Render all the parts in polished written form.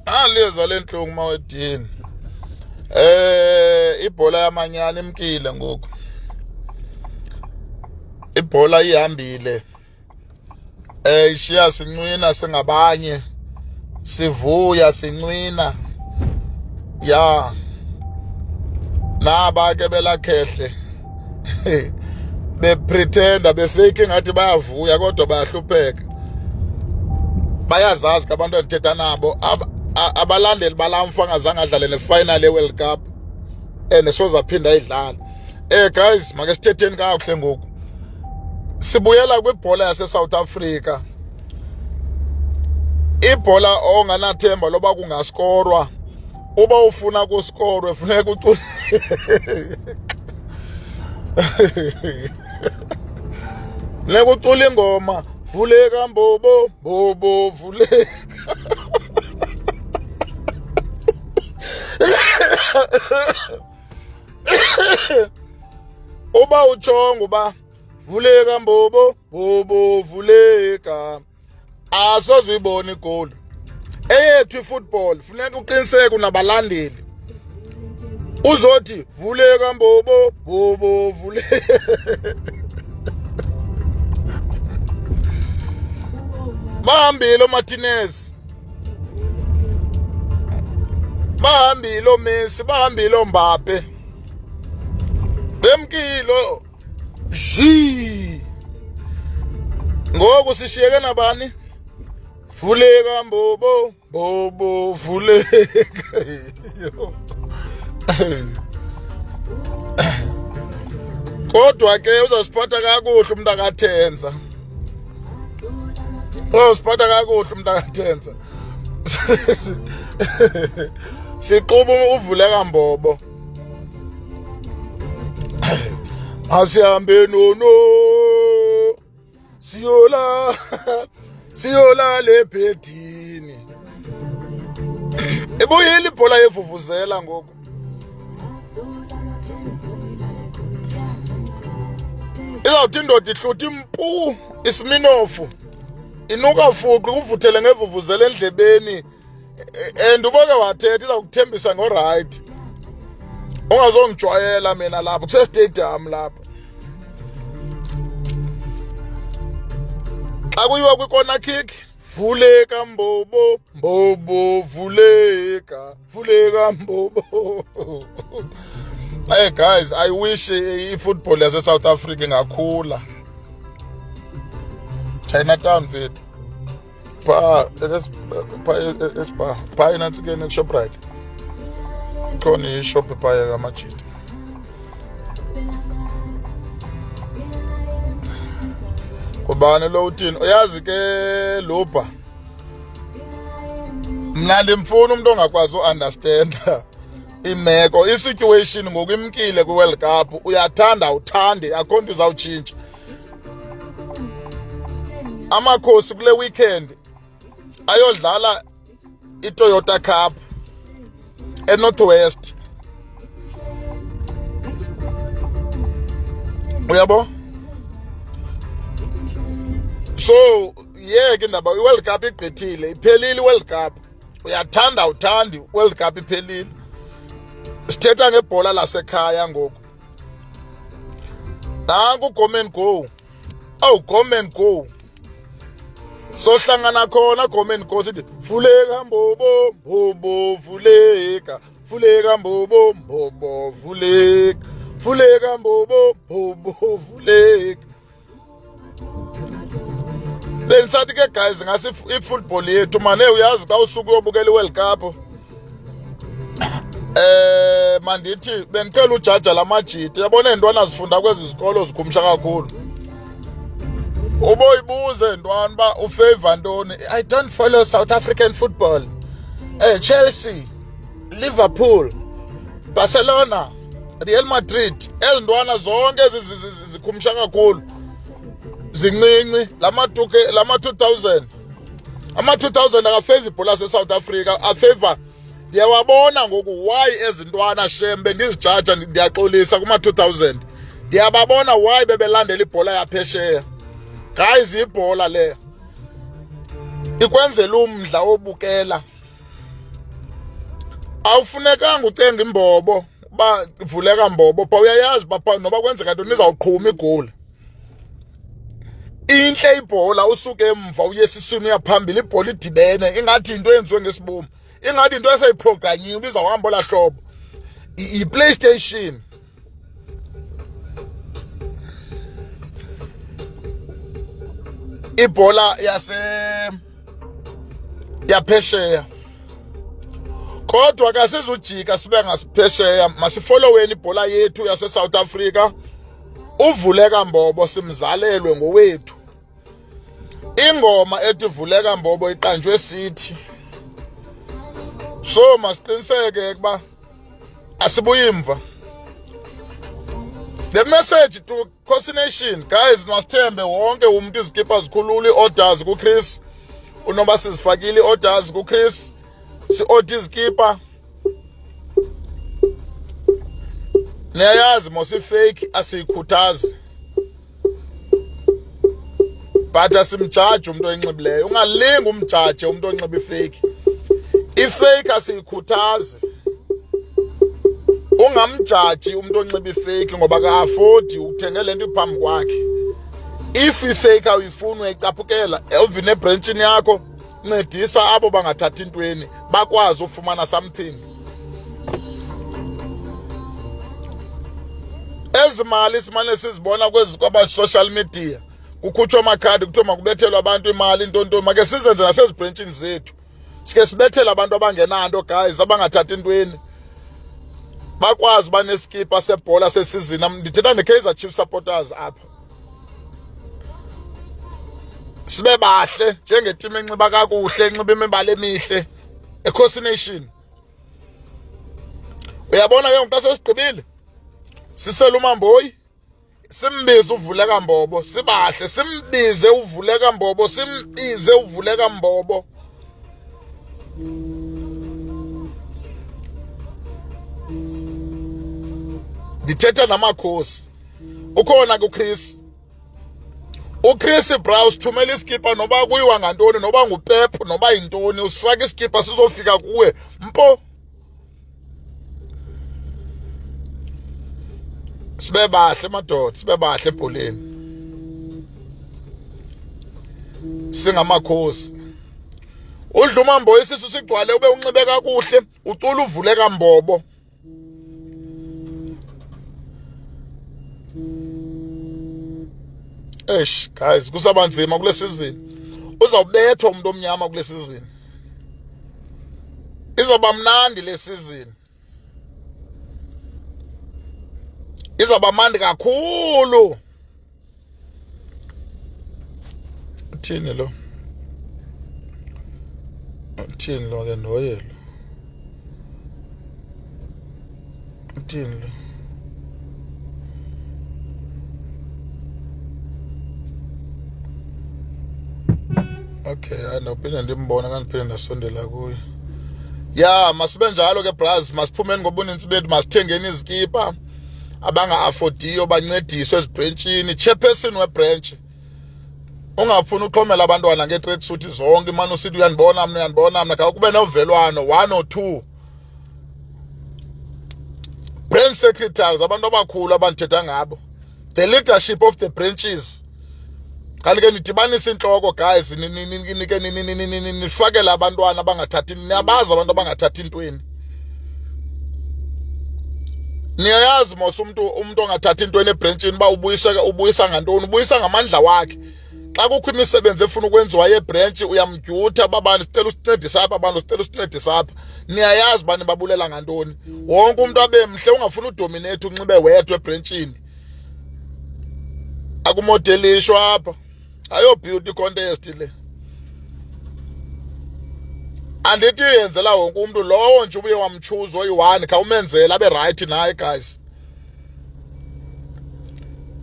Liyeza lenhlungu mawedini. Ibhola yamanyana imkile ngoku. Ibhola ihambile. Ishiya sincwina singabanye. Sivuya sincwina. Ya. Naba ke belakhehle. Bepretenda befake ngathi bayavuya kodwa bayahlupheka. Bayazazi abantu endithetha nabo abalandeli balamfa ngazange adlale nefinal ye-World Cup soza phinda ayidlala. Guys, make sithetheni kakuhle ngoku. Sibuyela kwibhola yase South Africa. Ibhola onganathemba loba kungaskorwa. Uba ufuna kuskorwe funeka ucule. Funeka ucule ingoma. Vuleka mbobo, bobo vuleka. Uba uchonga uba vuleka mbobo, bobo vuleka. Asozibona igoli. Eyethu ifootball funeka uqiniseke unabalandeli. Uzothi vuleka mbobo, bobo vuleka. Bahambile Martinez. Bahambile Messi, bahambile Mbappe. Bemkilo. Ngoku sishiyeke nabani? Vuleka mbobo, bobo vuleka. Kodwa ke uzosiphatha kakuhle umuntu akathenza. Uzosiphatha kakuhle umuntu akathenza. Siquba uvuleka mbobo. Asihambe nono. Siyola lebhedini. Ebuyile ibhola yevuvuzela ngoku. Izawuthi indoda ihluthi impu isiminofu. Inuka fuqi kuvuthele ngevuvuzela endlebeni. And uboke wathetha izakuthembisa ngoright. Ungazongijwayela mina lapho kuse stadium lapho. Xa kuyiwa kwi-corner kick, vuleka mbobo, mbobo vuleka, vuleka mbobo. Hey guys, I wish i-football yase South Africa ingakhula. Chinatown vitu. Pa inansi kene Shoprite. Khona ishop ephaya kaMajita. Kubani lo uthini? Uyazi ke Lupa. Mna ndimfuna umuntu ongakwazi uunderstanda imeko, isituation ngokwimkile kwi-World Cup. Uyathanda uthande, akho nto izawutshintsha. Amakhosi kule weekend ayodlala iToyota Cup eNorthwest. Uyabo? So, ke ndaba iWorld Cup igqithile, iphelile iWorld Cup. Uyathanda uthandi, World Cup iphelile. Sithetha ngebhola lasekhaya ngoku. Nanku come and go. Come and go. Sohlangana khona come and go sithi vuleka mbobo, mbobo vuleka. Vuleka mbobo, mbobo vuleka. Vuleka mbobo, mbobo vuleka. Bengisathi ke guys ngasi ifootball yethu manje uyazi xa usuku uyobukela iWorld Cup. Mandithi bengicela ujaja lamajita. Yabona intwana zifunda kwezi zikolo zikhumsha kakhulu. Uboyibuze ntwana ba ufavor ntoni? I don't follow South African football. Chelsea, Liverpool, Barcelona, Real Madrid, elintwana zonke zikhumsha kakhulu. Zincinci lama 2000. Ama 2000 akafavor ibhola se-South Africa, afavor. Ndiyawabona ngoku why ezintwana shembe ndizijaja ndiyaxolisa kuma 2000. Ndiyababona why bebelandela ibhola yaphesheya. Guys, ibhola le ikwenzela umdla obukela. awufunekanga ucenga imbobo ba ivuleka mbobo pha uyayazi pha noba kwenzeka ntoni izawuqhuma igoli. Inhle ibhola usuke emva uye esiswini uyaphambili ibhola idibene ingathi into eyenziwe ngesibomu ingathi into eseyiprogranyiwe ibizawuhamba ola hlobo i-PlayStation. Ibhola yaphesheya kodwa kasizujika sibe ngasiphesheya masifolloweni ibhola yethu yase South Africa. Uvuleka Mbobo simzalelwe ngowethu. Ingoma ethi Vuleka Mbobo iqanjwe sithi. So masiqiniseke ukuba asibuyimva. The message to Khosi Nation, guys, masithembe wonke umuntu izikipa zikhulula orders ku Chris. Unoba sizifakile orders ku Chris. Si-order izikipa. Niyayazi mosi fake asiyikhuthazi. But asimjaji umuntu onxibileyo. Ungalinga umjaje umuntu onxiba ifake. Ifake asiyikhuthazi. Ungamjaji umuntu onxiba ifake ngoba ka-afford ukuthenga lento iphambi kwakhe. If ifake awuyifuni uyayicaphukela evine ebranchini yakho ncedisa abo bangathathi intweni bakwazi ufumana something. Ezimali simane sizibona kwaba social media kukhutshwa amakhadi kuthiwa makubethelwe abantu imali intonto make sizenze nasezibranchini zethu. Sike sibethele abantu abangenanto guys abangathathi intweni bakwazi baneskipa sebhola sesizini. Ndithetha neKaizer Chiefs supporters apha. Sibe bahle njengeteam enxiba kakuhle enxiba imibala emihle eKhosi Nation. Uyabona ke ngoku sesigqibile sisela uMamboyi simbize uvuleka Mbobo sibahle simbize uvuleka Mbobo simbize uvuleka Mbobo. Ndithetha namakhosi ukhona kuChris. uChris Browse thumela iskipa noba kuyiwa ngantoni noba ngupep noba yintoni usifaka iskipa sizofika kuwe mpo. Sibe bahle madoda sibe bahle ebholeni singamakhosi. Udla uMamboyi isisu sigcwale ube unxibe kakuhle ucula uvuleka Mbobo. Guys kusabanzima kule season. Uzawubethwa umuntu omnyama kule season. Izoba mnandi le season. Izoba mandi kakhulu. Uthini lo? Uthini lo ke noyelo? Uthini lo? Okay, andawuphinde ndimbona kandiphinde ndasondela kuye. Ya, masibe njalo ke bras, masiphumeni ngobuninzi bethu masithengeni izikipa abanga-affordiyo bancediswe ezibranchini. Chairperson webranch ungafuni uxhomela abantwana nge-tracksuit zonke imane usithi uyanibona mna kube novelwano 1 or 2 branch secretaries abantu abakhulu abandithetha ngabo, the leadership of the branches. Kanti ke nidibanisa inhloko guys nifakele abantwana abangathathi niyabazi abantu abangathathi intweni. Niyayazi mos umuntu ongathathi intweni ebranchini ba ubuyisa ngantoni ubuyisa ngamandla wakhe. Xa kukho imisebenzi efuna ukwenziwa yebranch uyamdyutha babani sicela usincedisa apha abantu sicela usincedisa apha. Niyayazi bani babulela ngantoni. Wonke umuntu abe mhle ungafuna udominate unxibe wedwa ebranchini. Akumodelishwa apha. Ayo beauty contest le. Andithi yenzela wonke umuntu lowo nje ubuye wamchoose oyi-1 khawumenzela abe right naye guys.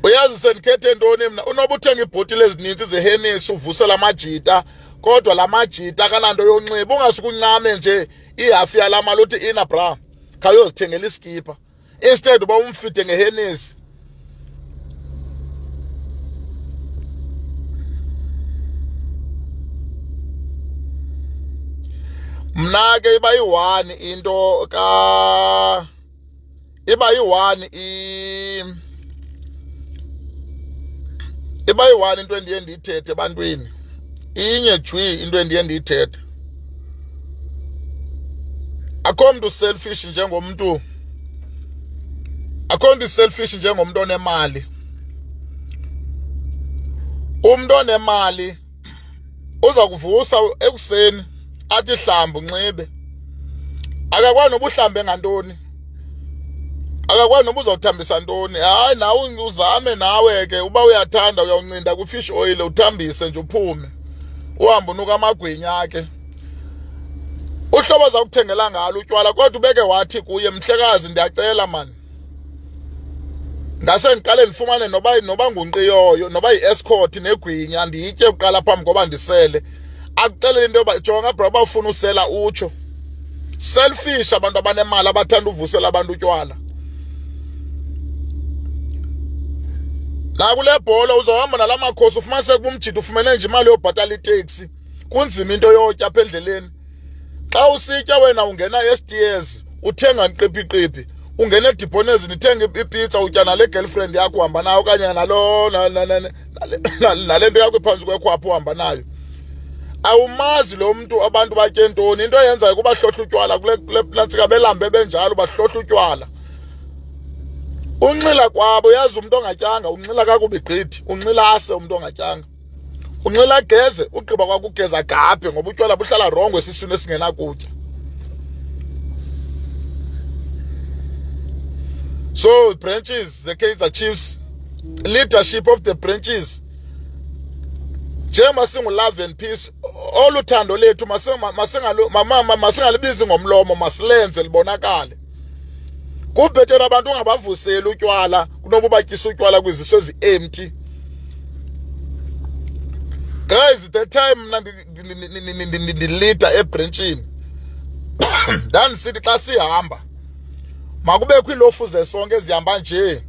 Uyazi sendikhethe ntoni mina unoba uthenga ibhotile ezininzi zeHennessy uvusela amajita kodwa la majita kananto yonxiba ungasuke uncame nje ihafu yalama uthi ina bra khawuyozithengela iskipa instead uba umfide ngeHennessy. Mna ke iba yi-1 into iba yi-1 iba yi-1 into endiye ndiyithethe ebantwini. Inye jwi into endiye ndiyithethe. Akho mntu selfish njengomntu. Akho mntu selfish njengomntu onemali. Umntu onemali uza kuvusa ekuseni athi hlamba unxibe. Akakwazi noba uhlambe ngantoni. Akakwazi noba uzawuthambisa ntoni. Hayi, nawe uzame nawe ke uba uyathanda uyawuncinda kwi-fish oil uthambise nje uphume. Uhambe unuka amagwinya ke. Uhlobo za kuthengela ngalo utywala kodwa ubeke wathi kuye, mhlekazi ndiyacela mani. Ngase ndiqale ndifumane noba ngunqiyoyo, noba yi-escort negwinya ndiyitye kuqala phambi koba ndisele. Akuxelela into yoba jonga bro, uba ufuna usela utsho. Selfish abantu abanemali abathanda uvusela abantu utywala. Nakule bhola uzohamba nala makhosi ufumaniseke kumjito ufumene nje imali yobhatala iteksi. Kunzima into yotya apha endleleni. Xa usitya wena ungena e-Steers, uthenga nqipiqipi. Ungena edibhonezi nithenga ipizza utya nale girlfriend yakho uhamba nayo okanye nale nto yakho phantsi kwekhwapha uhamba nayo. Awumazi lo mntu abantu batye ntoni. Into eyenzayo kuba hlohla utywala kule plantsika belambe benjalo bahlohla utywala. Unxila kwabo yazi umuntu ongatyanga unxila kakubi gqithi, unxila ase umuntu ongatyanga. Unxila geze ugqiba kwakugeza gabhe ngoba utywala buhlala rongo esiswini esingenakutya. So branches, the Kaizer Chiefs, leadership of the branches. Njengoba singu-love and peace, oluthando lethu masingalibizi ngomlomo, masilenze libonakale. Kubhetera abantu ungabavuseli utywala kunoba batyisa utywala kwiziso ezi-empty. Guys, the time mna ndilida ebranchini ndandisithi xa sihamba makubekho iilofu zesonke ezihamba nje,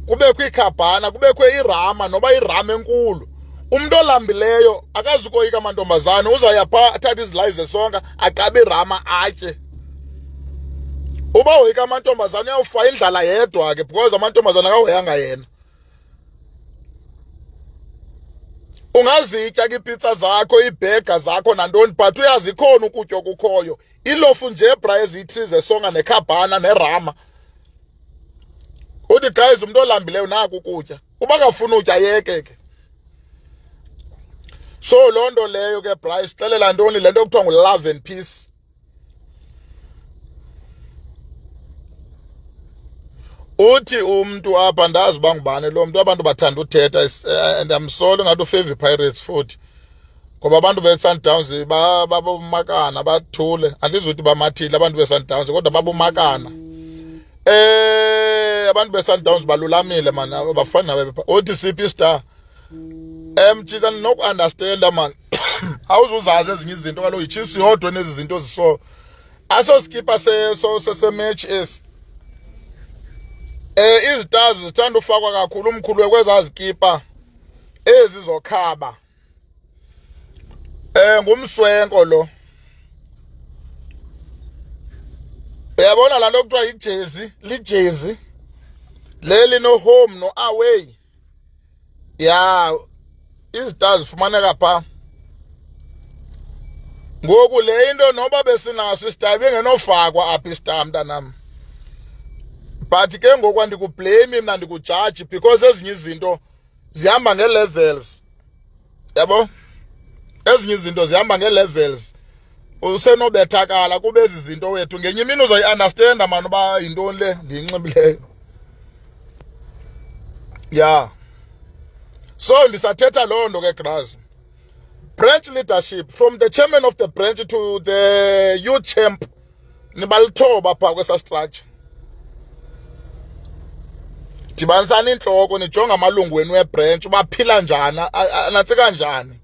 kubekho iikhabhana, kubekho irama noba irama enkulu. Umntu olambileyo akazukoyika amantombazane, uzawuya phaa athathe izilayi zesonka aqabe irama atye. Uba woyika amantombazane uyawufa indlala yedwa ke because amantombazane akahoyanga yena. Ungazitya ke iipizza zakho, iibhega zakho nantoni, but uyazi ikhona ukutya okukhoyo. Ilofu nje bra eziyi-3 zesonka nekhabhana nerama. Uthi guys umuntu olambileyo naku ukutya. Uba kafuna utya yeke ke. So loo nto leyo ke bra isixelela ntoni le nto kuthiwa ngu-love and peace. Uthi umntu apha ndazi uba ngubani lo mntu abantu bathanda uthetha and I'm sorry ngathi uFavy Pirates futhi. Ngoba abantu be-Sundowns babumakana bathule. Andizuthi bamathile abantu be-Sundowns kodwa babumakana. Abantu be-Sundowns balulamile man, abafani nabe. Uthi siphi star. Mtshita ndinoku-understanda man. Awuzuzazi ezinye izinto kaloku yiChiefs yodwa nezi zinto ziso. Asoskipa sematch esi. Izitars zithanda ufakwa kakhulu umkhulu kwezazikipa ezi zokhaba. Ngumswenko lo. Uyabona la nto kuthiwa yijezi, lijezi. Leli no home no away. Ya izitars zifumaneka phaa. Ngoku le into noba besinaso istar bengenofakwa apha istar mntanam. But ke ngoku andikublame mna ndikujaji because ezinye izinto zihamba nge-levels. Yabo? Ezinye izinto zihamba nge-levels. Usenobethakala kube ezi zinto wethu. Ngenye imini uzoyi-understanda man uba yintoni le ndiyinxibileyo. Yeah. So ndisathetha loo nto ke Graz. Branch leadership from the chairman of the branch to the youth champ. Nibalithoba phaa kwesa structure. Dibanisani intloko nijonga amalungu wenu webranch uba phila njani, anatsika njani.